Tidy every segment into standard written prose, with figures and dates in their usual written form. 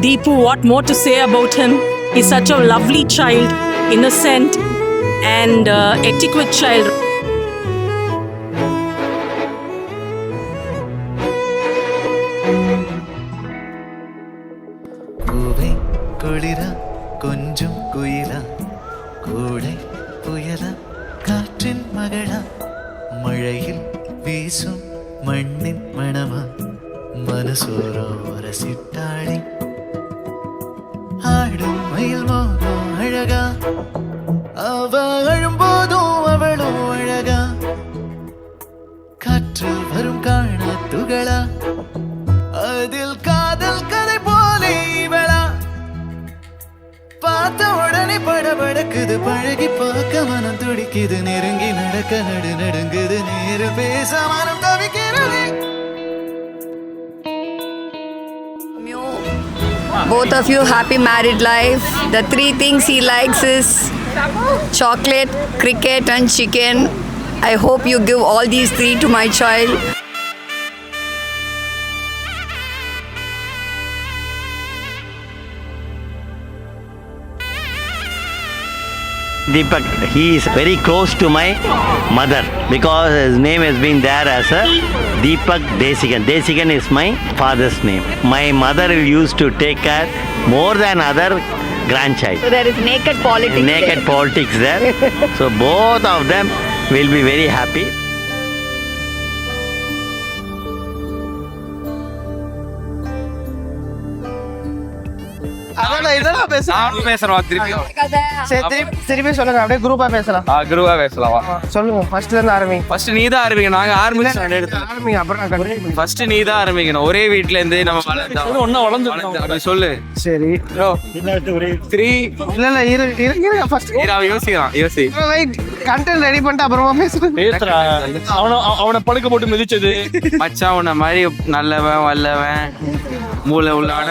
Deepu, what more to say about him? He's such a lovely child, innocent and etiquette child. பூவை குளிரா கொஞ்சம் குயிலா கூடை புயலா காற்றின் மகளா மழையில் வீசும் மண்ணின் மணமா மனசோரோர சிட்டாளி ஆடும் மயில் மோகம் அழகா அவ அழும்போதும் அவளும் அழகா காற்றில் வரும் காணா துகளா அதில் காதல் கதை போலே இவளா பார்த்த உடனே படபடக்குது பழகி பார்க்க மனம் துடிக்குது நெருங்கி நடக்க நடுங்குது நேரு பேச மனம் தவிக்கிறது. Both of you happy married life. The 3 things he likes is chocolate, cricket and chicken. I hope you give all these 3 to my child. Deepak, he is very close to my mother because his name has been there as a Deepak Desikan. Desikan is my father's name. My mother used to take care more than other grandchild. So there is naked politics. Naked politics there. So both of them will be very happy. திருப்பி சொல்லுங்க, அப்படியே குரூப்பா பேசலாம். குருவா பேசலாமா? சொல்லுங்க, ஃபர்ஸ்ட்ல இருந்து ஆரம்பிங்க. ஃபர்ஸ்ட் நீ தான் ஆரம்பிங்க. நாங்க ஆரம்பிச்சு ஆரம்பிங்க, அப்புறம் நான் கண்டினியூ. ஃபர்ஸ்ட் நீ தான் ஆரம்பிக்கணும். ஒரே வீட்ல இருந்து நம்ம வளர்ந்து சொல்லு. சரி, 3 இல்ல இருங்க, ஃபர்ஸ்ட் யோசிக்கலாம். கண்டென்ட் ரெடி பண்ணிட்டு அப்புறமா பேசுறேன். அவனை படுக்க போட்டு மிதிச்சது மச்சான் உன்ன மாதிரி நல்லவன் வல்லவன் மூளை உள்ளவன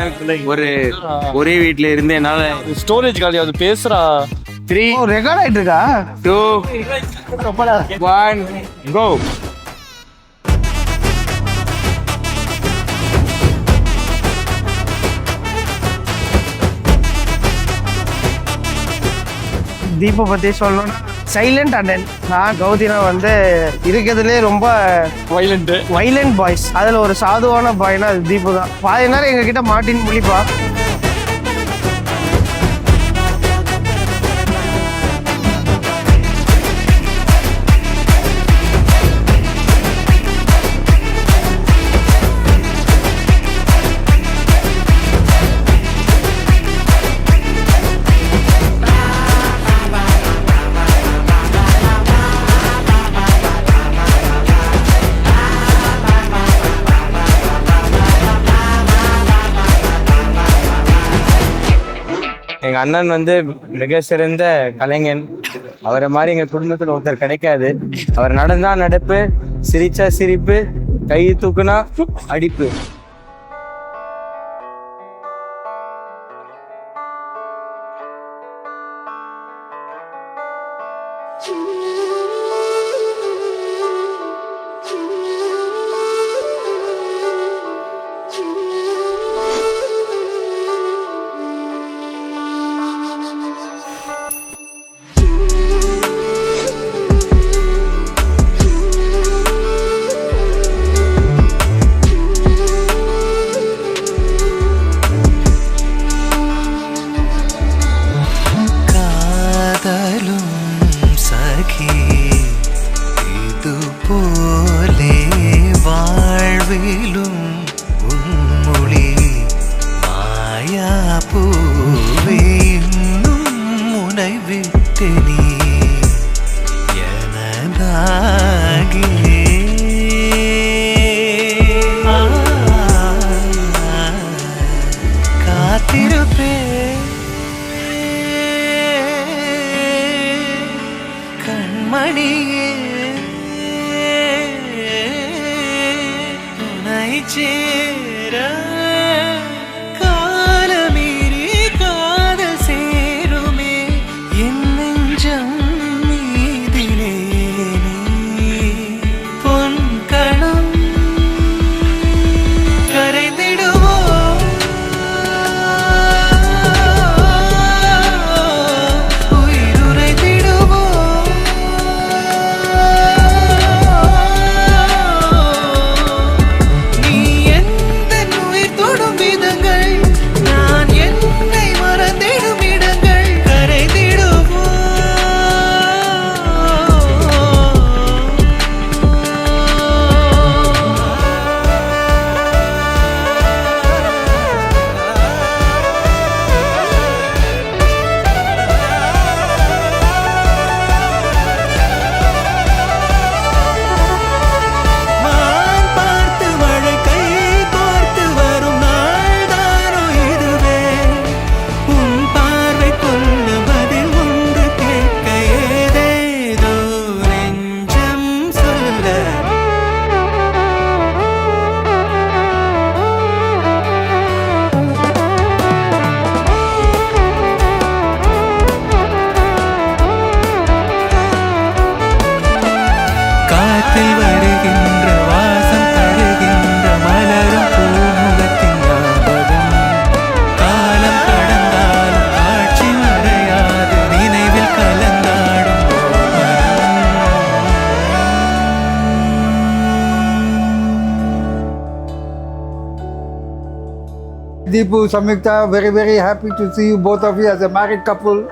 ஒரே வீட்ல இருந்து என்னால ஸ்டோரேஜ் காலி அது பேசுறா. 3 ரெக்கார்ட் ஆயிட்டு இருக்கா? 2 1 கோ. தீபு பத்தி சொல்லணும்னா சைலண்ட் அண்ணன். நான் கௌதினா வந்து இருக்கிறதுலே ரொம்ப வைலண்ட் பாய்ஸ். அதுல ஒரு சாதுவான பாய்னா அது தீபு தான். பாதி நேரம் எங்க கிட்ட மாட்டின்னு முழிப்பா. எங்க அண்ணன் வந்து மிக சிறந்த கலைஞன். அவரை மாதிரி எங்க குடும்பத்துல ஒருத்தர் கிடைக்காது. அவர் நடந்தா நடப்பு, சிரிச்சா சிரிப்பு, கை தூக்குனா அடிப்பு. Deepu, Samyukta, very, very happy to see you both of you as a married couple.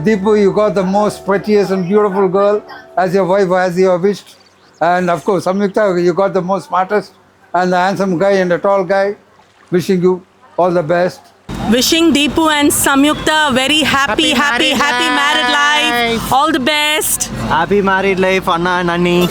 Deepu, you got the most prettiest and beautiful girl as your wife, as you have wished. And of course, Samyukta, you got the most smartest and the handsome guy and the tall guy. Wishing you all the best. Wishing Deepu and Samyukta very happy married life. All the best. Happy married life, Anna and Annie.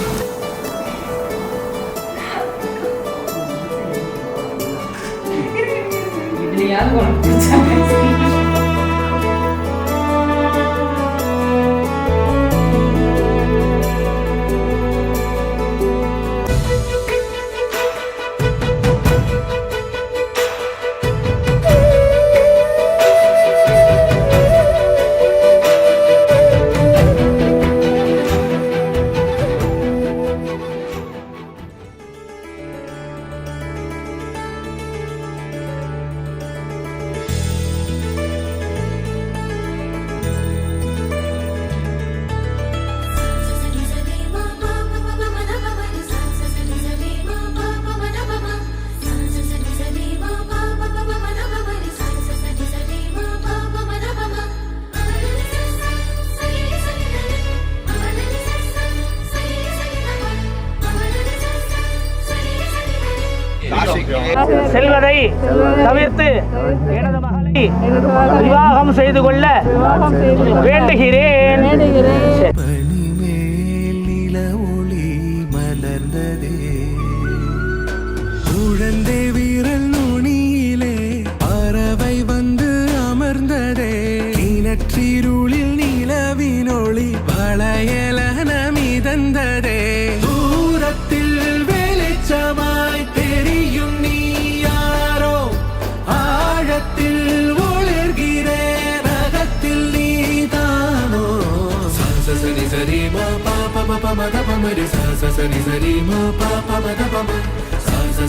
செல்வதை தவிர்த்து எனது மகளை விவாகம் செய்து கொள்ள வேண்டுகிறேன். பனிமேல் நில ஒளி மலர்ந்ததே, குழந்தை வீரல் நுனியிலே பறவை வந்து அமர்ந்ததே, கிணற்றிருளில் நிலவினொளி வளையலன மிதந்ததே, தூரத்தில் வெளிச்சமாய் தெரியும் நீ யாரோ, ஆழத்தில் ஒளிர்கிறேன் அகத்தில் நீதானோ. சரி சரி மா பாப பப மத பமரி சரி சரி மா பாப மத பம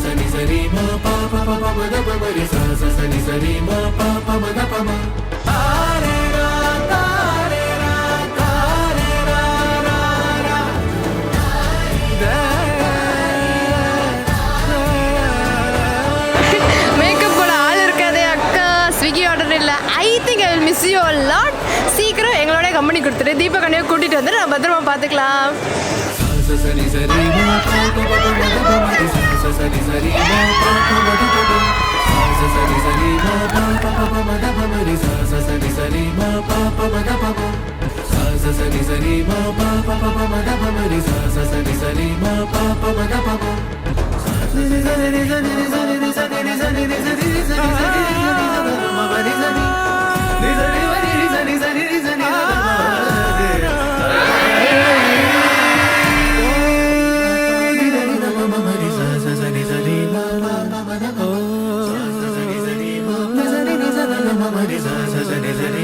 சரி சரி மா பாப பப மத பமரி சரி சரி மா பாப மத பம. தாரே ரா தாரே ரா தாரே ரா ரா ரா மேக்கப் கூட ஆள் இருக்காதே அக்கா, ஸ்விக்கி ஆர்டர் இல்லை. I think I will miss you a lot. சீக்கிரம் எங்களோட கம்பெனி கொடுத்துட்டு தீபக் அண்ணையை கூட்டிகிட்டு வந்து நான் பத்திரமா பார்த்துக்கலாம். சரி சரி மா பாப பப மத பமரி சரி சரி மா பாப மத பம சரி சரி மா பாப பப மத பமரி சரி சரி மா பாப மத பம சரி சரி மா பாப பப மத பமரி சரி சரி மா பாப மத பம சரி சரி சரி சரி சரி சரி சரி சரி